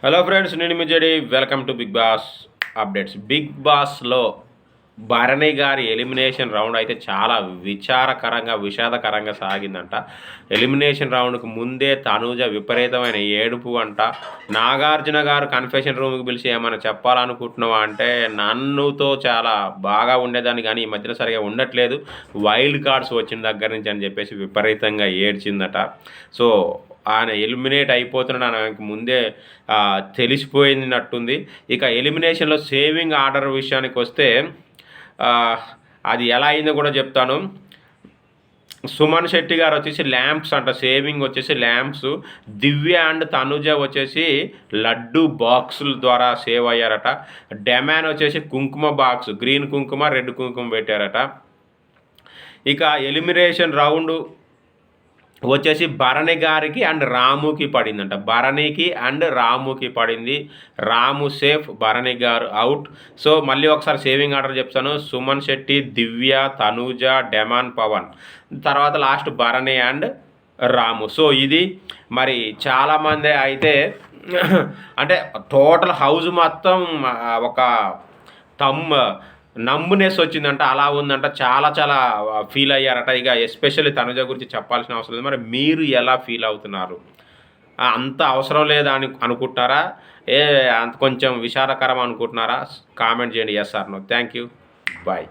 Hello friends, నేను మీ Jadi. Welcome to Bigg Boss updates. Bigg బాస్లో భరణి గారి ఎలిమినేషన్ రౌండ్ అయితే చాలా విషాదకరంగా సాగిందంట. ఎలిమినేషన్ రౌండ్కి ముందే తనూజ విపరీతమైన ఏడుపు అంట. నాగార్జున గారు కన్ఫెషన్ రూమ్కి పిలిచి ఏమైనా చెప్పాలనుకుంటున్నావా అంటే, నన్నుతో చాలా బాగా ఉండేదాన్ని కానీ ఈ మధ్యన సరిగా ఉండట్లేదు, వైల్డ్ కార్డ్స్ వచ్చిన దగ్గర నుంచి అని చెప్పేసి విపరీతంగా ఏడ్చిందట. సో ఆయన ఎలిమినేట్ అయిపోతున్నాడు ఆయనకు ముందే తెలిసిపోయినట్టుంది. ఇక ఎలిమినేషన్లో సేవింగ్ ఆర్డర్ విషయానికి వస్తే అది ఎలా అయిందో కూడా చెప్తాను. సుమన్ శెట్టి గారు వచ్చేసి ల్యాంప్స్ అంట, సేవింగ్ వచ్చేసి ల్యాంప్స్. దివ్య అండ్ తనుజ వచ్చేసి లడ్డు బాక్సుల ద్వారా సేవ్ అయ్యారట. డెమాన్ వచ్చేసి కుంకుమ బాక్స్, గ్రీన్ కుంకుమ రెడ్ కుంకుమ పెట్టారట. ఇక ఎలిమినేషన్ రౌండ్ వచ్చేసి భరణి గారికి అండ్ రాముకి పడిందంట. భరణికి అండ్ రాముకి పడింది. రాము safe, Bharani garu out. So మళ్ళీ ఒకసారి సేవింగ్ ఆర్డర్ చెప్తాను. సుమన్ శెట్టి, దివ్య, తనూజ, డెమాన్, పవన్, తర్వాత last Bharani and Ramu. So ఇది మరి చాలామంది అయితే అంటే టోటల్ హౌస్ మొత్తం ఒక నమ్మునేసి వచ్చిందంట, అలా ఉందంట. చాలా ఫీల్ అయ్యారట. ఇక ఎస్పెషల్లీ తనుజ గురించి చెప్పాల్సిన అవసరం లేదు. మరి మీరు ఎలా ఫీల్ అవుతున్నారు? అంత అవసరం లేదా అని అనుకుంటున్నారా? అంత కొంచెం విషాదకరం అనుకుంటున్నారా? కామెంట్ చేయండి. Yes or no. Thank you. Bye.